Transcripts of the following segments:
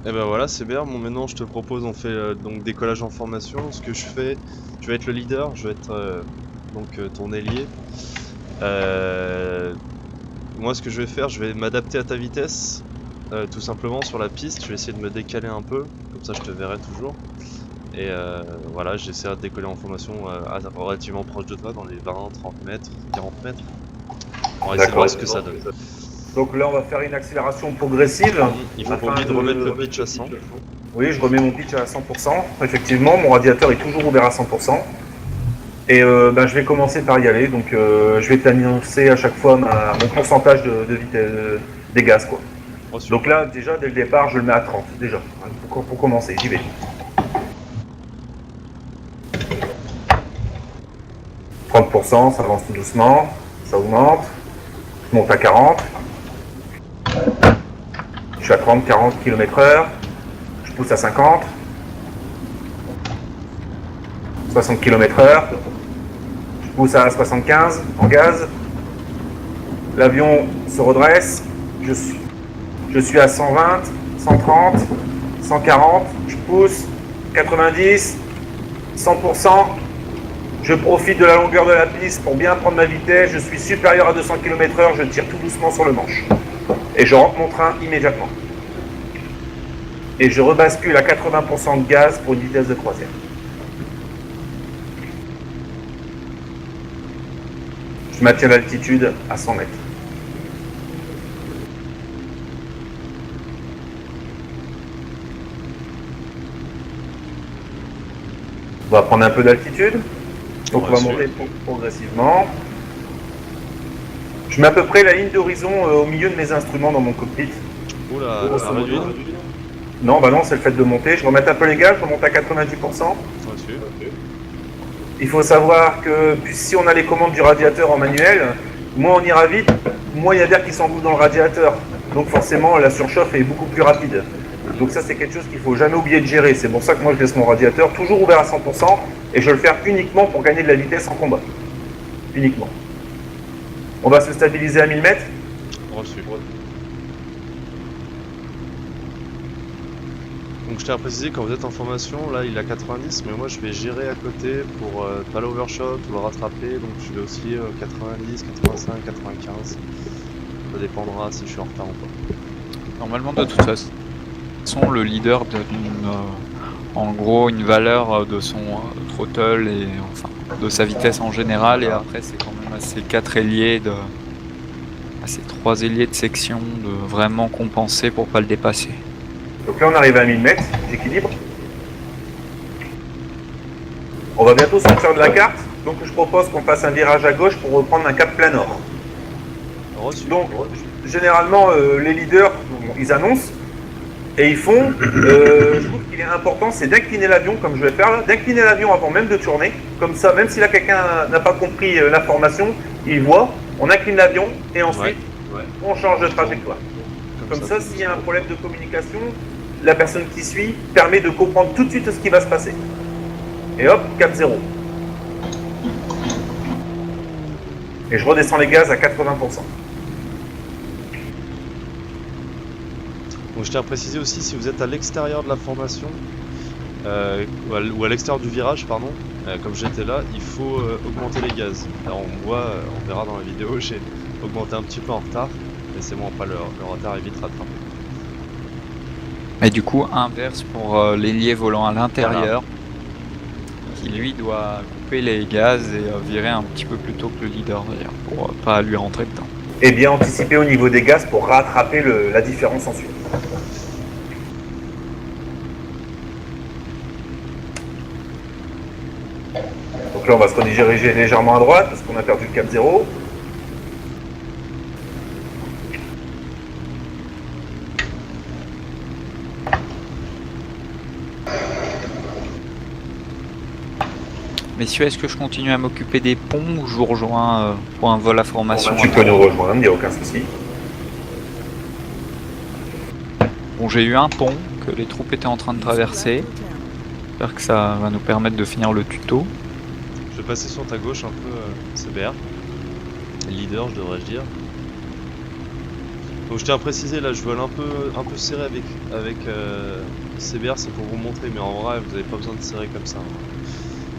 Et ben voilà, c'est bien. Bon, maintenant, je te propose, on fait donc décollage en formation. Ce que je fais, tu vas être le leader, je vais être ton ailier. Moi, ce que je vais faire, je vais m'adapter à ta vitesse, tout simplement sur la piste. Je vais essayer de me décaler un peu, comme ça, je te verrai toujours. Et voilà, j'essaierai de décoller en formation relativement proche de toi, dans les 20, 30 mètres, 40 mètres. On va essayer de D'accord. voir ce que ça donne. Donc là, on va faire une accélération progressive. Il faut pas afin oublier de remettre le pitch à 100. Oui, je remets mon pitch à 100%. Effectivement, mon radiateur est toujours ouvert à 100%. Et je vais commencer par y aller. Donc je vais t'annoncer à chaque fois mon pourcentage de vitesse des gaz, quoi. Reçu. Donc là, déjà, dès le départ, je le mets à 30, déjà. Pour commencer, j'y vais. « 30%, ça avance tout doucement. Ça augmente. Je monte à 40. Je suis à 30-40 km/h. Je pousse à 50. 60 km/h. Je pousse à 75 en gaz. L'avion se redresse. Je suis à 120, 130, 140. Je pousse. 90, 100%. Je profite de la longueur de la piste pour bien prendre ma vitesse. Je suis supérieur à 200 km/h. Je tire tout doucement sur le manche. Et je rentre mon train immédiatement. Et je rebascule à 80% de gaz pour une vitesse de croisière. Je maintiens l'altitude à 100 mètres. On va prendre un peu d'altitude. Donc on va monter progressivement. Je mets à peu près la ligne d'horizon au milieu de mes instruments dans mon cockpit. Oula, la réduite. Non, bah non, c'est le fait de monter. Je remonte un peu les gaz, je remonte à 90%. Reçu. Il faut savoir que si on a les commandes du radiateur en manuel, moins on ira vite, moins il y a d'air qui s'engouffre dans le radiateur. Donc forcément, la surchauffe est beaucoup plus rapide. Donc ça, c'est quelque chose qu'il ne faut jamais oublier de gérer. C'est pour ça que moi, je laisse mon radiateur toujours ouvert à 100% et je le fais uniquement pour gagner de la vitesse en combat. Uniquement. On va se stabiliser à 1000 mètres. Reçu. Donc je tiens à préciser, quand vous êtes en formation, là il est à 90, mais moi je vais gérer à côté pour pas l'overshot ou le rattraper, donc je vais osciller 90, 85, 95. Ça dépendra si je suis en retard ou pas. Normalement, de toute façon, le leader donne en gros une valeur de son throttle et enfin de sa vitesse en général, et après c'est quand même à ces 4 ailiers à ces 3 ailiers de section de vraiment compenser pour pas le dépasser. Donc là on arrive à 1000 mètres, j'équilibre. On va bientôt sortir de la carte, donc je propose qu'on fasse un virage à gauche pour reprendre un cap plein nord. Reçu. Donc généralement les leaders, ils annoncent et ils font, je trouve qu'il est important, c'est d'incliner l'avion comme je vais faire là, d'incliner l'avion avant même de tourner, comme ça même si là quelqu'un n'a pas compris l'information, il voit, on incline l'avion et ensuite on change de trajectoire. Comme ça, s'il y a un problème de communication, la personne qui suit permet de comprendre tout de suite ce qui va se passer. Et hop, cap 0. Et je redescends les gaz à 80%. Donc je tiens à préciser aussi, si vous êtes à l'extérieur de la formation, ou à l'extérieur du virage, pardon, comme j'étais là, il faut augmenter les gaz. Alors on verra dans la vidéo, j'ai augmenté un petit peu en retard, mais c'est bon, après le retard est vite rattrapé. Et du coup, inverse pour l'ailier volant à l'intérieur, qui lui doit couper les gaz et virer un petit peu plus tôt que le leader d'ailleurs, pour pas lui rentrer dedans. Et bien anticiper au niveau des gaz pour rattraper la différence ensuite. Donc là on va se rediriger légèrement à droite parce qu'on a perdu le cap 0. Messieurs, est-ce que je continue à m'occuper des ponts ou je vous rejoins pour un vol à formation? Tu peux nous rejoindre, il n'y a aucun souci. Bon, j'ai eu un pont que les troupes étaient en train de traverser. J'espère que ça va nous permettre de finir le tuto. Je vais passer sur ta gauche un peu, CBR. Leader, je devrais dire. Donc je tiens à préciser, là je vole un peu serré avec CBR, c'est pour vous montrer, mais en vrai vous n'avez pas besoin de serrer comme ça.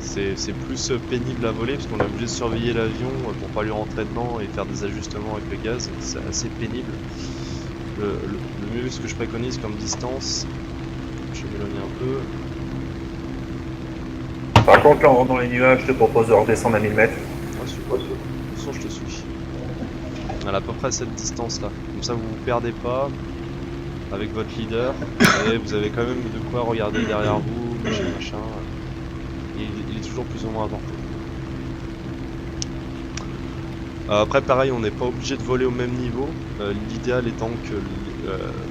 C'est plus pénible à voler parce qu'on est obligé de surveiller l'avion pour pas lui rentrer dedans et faire des ajustements avec le gaz, c'est assez pénible. Le mieux, ce que je préconise comme distance, je vais m'éloigner un peu. Par contre, là, on rentre dans les nuages, je te propose de redescendre à 1000 mètres. Ah, super. De toute façon, je te suis. On a à peu près cette distance là. Comme ça, vous vous perdez pas avec votre leader et vous avez quand même de quoi regarder derrière vous, machin. Il est toujours plus ou moins important. Après, pareil, on n'est pas obligé de voler au même niveau. L'idéal étant que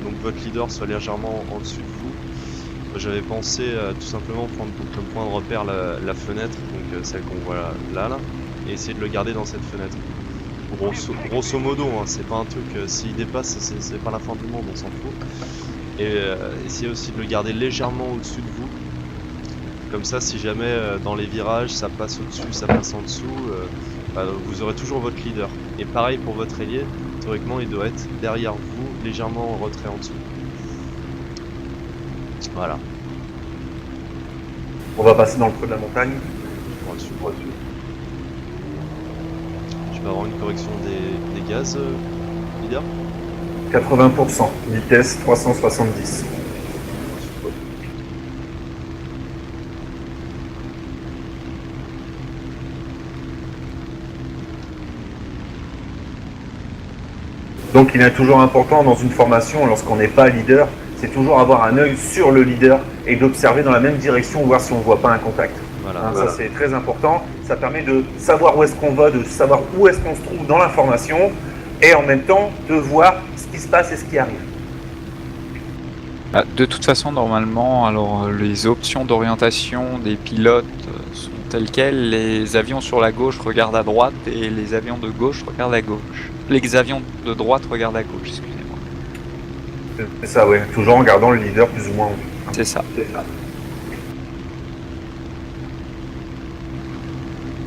donc votre leader soit légèrement en dessus de vous. J'avais pensé tout simplement prendre comme point de repère la fenêtre, donc celle qu'on voit là, et essayer de le garder dans cette fenêtre. Grosso modo, hein, c'est pas un truc, s'il dépasse, c'est pas la fin du monde, on s'en fout. Et essayer aussi de le garder légèrement au-dessus de vous. Comme ça, si jamais dans les virages, ça passe au-dessus, ça passe en dessous, vous aurez toujours votre leader. Et pareil pour votre ailier, théoriquement, il doit être derrière vous, légèrement en retrait en dessous. Voilà. On va passer dans le creux de la montagne. Dessus. Je vais avoir une correction des gaz, leader. 80%, vitesse 370. Donc il est toujours important dans une formation, lorsqu'on n'est pas leader, c'est toujours avoir un œil sur le leader et d'observer dans la même direction, voir si on ne voit pas un contact. Voilà. Ça c'est très important, ça permet de savoir où est-ce qu'on va, de savoir où est-ce qu'on se trouve dans la formation et en même temps de voir ce qui se passe et ce qui arrive. De toute façon, normalement, alors les options d'orientation des pilotes sont telles quelles. Les avions sur la gauche regardent à droite et les avions de gauche regardent à gauche. Les avions de droite regardent à gauche, excusez-moi. C'est ça, ouais, toujours en gardant le leader plus ou moins en vue. C'est ça.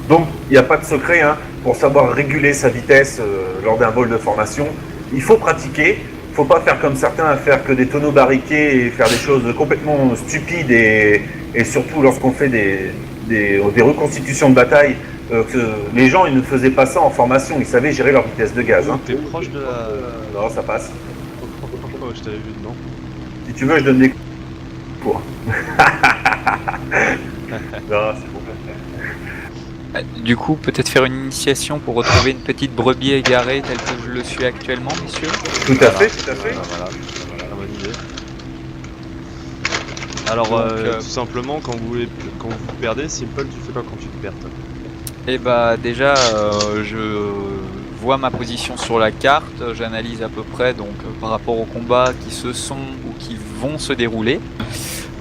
Donc, il n'y a pas de secret, hein, pour savoir réguler sa vitesse lors d'un vol de formation. Il faut pratiquer. Il ne faut pas faire comme certains, à faire que des tonneaux barriqués et faire des choses complètement stupides et surtout lorsqu'on fait des reconstitutions de bataille, que les gens ils ne faisaient pas ça en formation, ils savaient gérer leur vitesse de gaz. Hein. T'es proche de la... Non, ça passe. Oh, je t'avais vu dedans. Si tu veux, je donne des cours. Non, c'est bon. Du coup, peut-être faire une initiation pour retrouver une petite brebis égarée telle que je le suis actuellement, messieurs. Tout à fait, tout à fait. Voilà. Bonne idée. Alors, tout simplement, quand vous perdez, Simple, tu fais quoi quand tu te perds, toi ? Et bah déjà, je vois ma position sur la carte, j'analyse à peu près donc par rapport aux combats qui se sont ou qui vont se dérouler.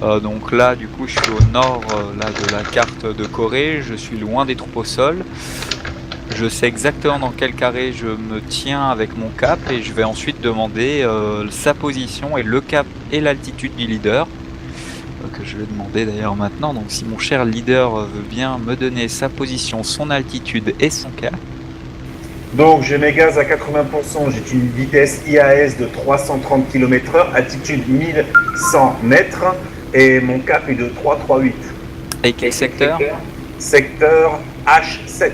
Donc là, du coup, je suis au nord là, de la carte de Corée, je suis loin des troupes au sol. Je sais exactement dans quel carré je me tiens avec mon cap et je vais ensuite demander sa position et le cap et l'altitude du leader. Que je vais demander d'ailleurs maintenant. Donc si mon cher leader veut bien me donner sa position, son altitude et son cap. Donc j'ai mes gaz à 80%, j'ai une vitesse IAS de 330 km/h, altitude 1100 mètres et mon cap est de 338. Et quel secteur ? Secteur H7.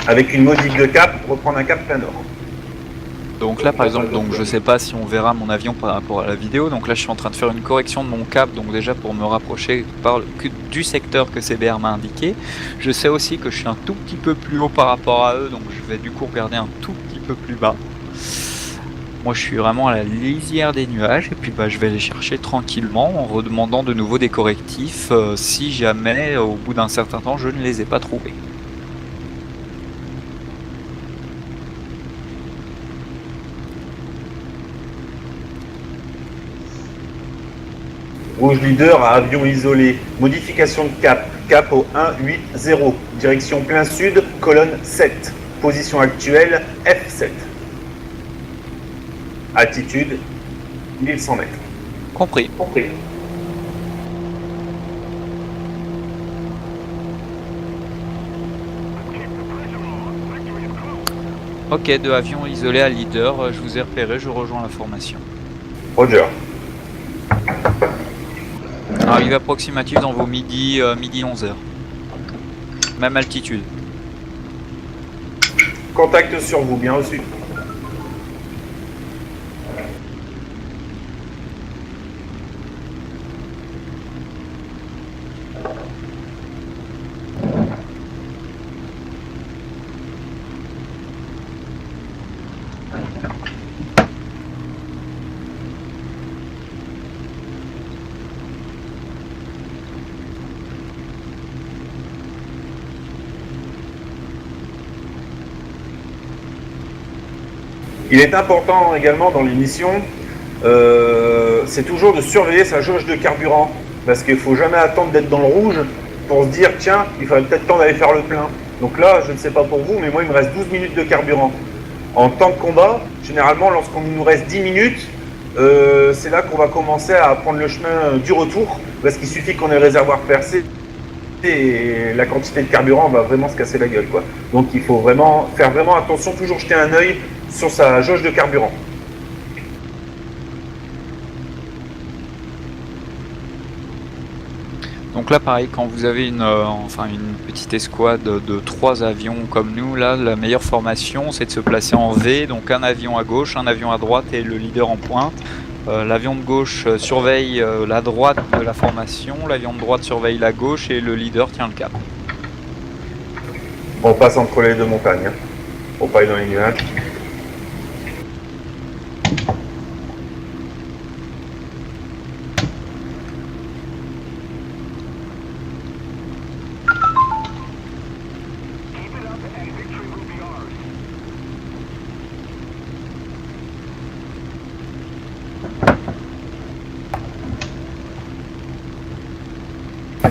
Avec une modique de cap, reprendre un cap plein nord. Donc là par exemple, donc je sais pas si on verra mon avion par rapport à la vidéo, donc là je suis en train de faire une correction de mon cap, donc déjà pour me rapprocher du secteur que CBR m'a indiqué. Je sais aussi que je suis un tout petit peu plus haut par rapport à eux, donc je vais du coup regarder un tout petit peu plus bas. Moi je suis vraiment à la lisière des nuages et puis bah, je vais les chercher tranquillement en redemandant de nouveau des correctifs si jamais au bout d'un certain temps je ne les ai pas trouvés. Rouge leader à avion isolé. Modification de cap. Cap au 180. Direction plein sud, colonne 7. Position actuelle, F7. Altitude, 1100 mètres. Compris. Ok, 2 avions isolés à leader, je vous ai repéré, je rejoins la formation. Roger. Arrivée approximative dans vos midi 11h. Même altitude. Contact sur vous, bien reçu. Il est important également dans l'émission, c'est toujours de surveiller sa jauge de carburant, parce qu'il ne faut jamais attendre d'être dans le rouge pour se dire tiens, il faudrait peut-être temps d'aller faire le plein. Donc là, je ne sais pas pour vous, mais moi il me reste 12 minutes de carburant. En temps de combat, généralement lorsqu'on nous reste 10 minutes, c'est là qu'on va commencer à prendre le chemin du retour, parce qu'il suffit qu'on ait le réservoir percé et la quantité de carburant va vraiment se casser la gueule, quoi. Donc il faut vraiment faire vraiment attention, toujours jeter un œil sur sa jauge de carburant. Donc là pareil, quand vous avez une petite escouade de 3 avions comme nous, là la meilleure formation c'est de se placer en V, donc un avion à gauche, un avion à droite et le leader en pointe. L'avion de gauche surveille la droite de la formation, l'avion de droite surveille la gauche et le leader tient le cap. On passe entre les deux montagnes, hein, pour pas aller dans les nuages.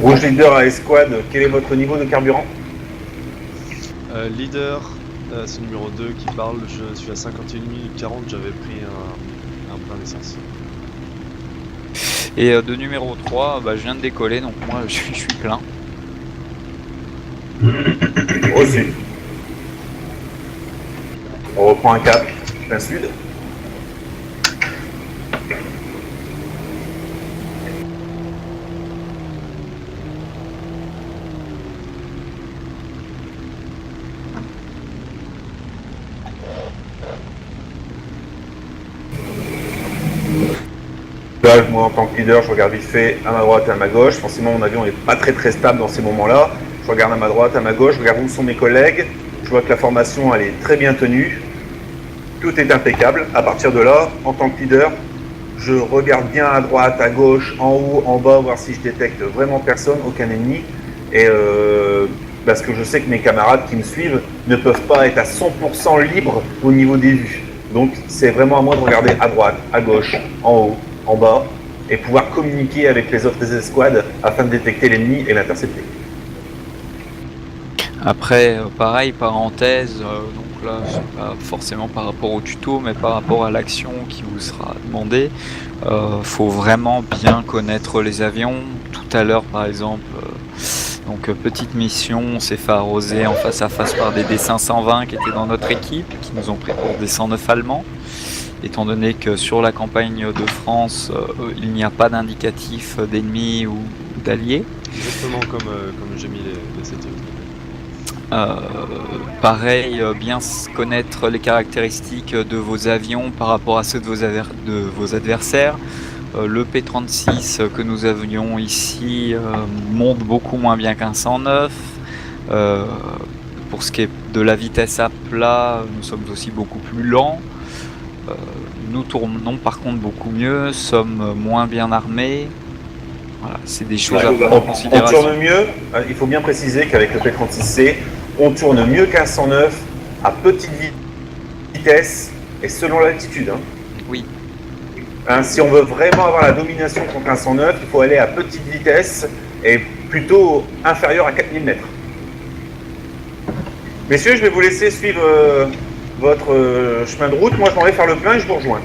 Rouge leader à escouade, quel est votre niveau de carburant? Leader, c'est le numéro 2 qui parle, je suis à 51 minutes 40, j'avais pris un plein d'essence. Et de numéro 3, je viens de décoller, donc moi je suis plein. Reçu. On reprend un cap, plein sud. Là, moi en tant que leader, je regarde vite fait à ma droite et à ma gauche. Forcément, mon avion n'est pas très stable dans ces moments-là. Je regarde à ma droite, à ma gauche, je regarde où sont mes collègues. Je vois que la formation, elle est très bien tenue. Tout est impeccable. À partir de là, en tant que leader, je regarde bien à droite, à gauche, en haut, en bas, voir si je détecte vraiment personne, aucun ennemi. Et parce que je sais que mes camarades qui me suivent ne peuvent pas être à 100% libres au niveau des vues. Donc, c'est vraiment à moi de regarder à droite, à gauche, en haut, en bas, et pouvoir communiquer avec les autres escouades afin de détecter l'ennemi et l'intercepter. Après, pareil, parenthèse, donc là, c'est pas forcément par rapport au tuto, mais par rapport à l'action qui vous sera demandée. Faut vraiment bien connaître les avions. Tout à l'heure, par exemple, donc petite mission, on s'est fait arroser en face à face par des D520 qui étaient dans notre équipe, qui nous ont pris pour des 109 allemands. Étant donné que sur la campagne de France, il n'y a pas d'indicatif d'ennemis ou d'alliés. Exactement comme j'ai mis les settings. Pareil, bien connaître les caractéristiques de vos avions par rapport à ceux de vos adversaires. Le P-36 que nous avions ici monte beaucoup moins bien qu'un 109. Pour ce qui est de la vitesse à plat, nous sommes aussi beaucoup plus lents. Nous tournons par contre beaucoup mieux, sommes moins bien armés. Voilà, c'est des choses à prendre en considération. On tourne mieux, il faut bien préciser qu'avec le P-36C, on tourne mieux qu'un 109 à petite vitesse et selon l'altitude. Hein. Oui. Hein, si on veut vraiment avoir la domination contre un 109, il faut aller à petite vitesse et plutôt inférieur à 4000 mètres. Messieurs, je vais vous laisser suivre votre chemin de route. Moi, je m'en vais faire le plein et je vous rejoins.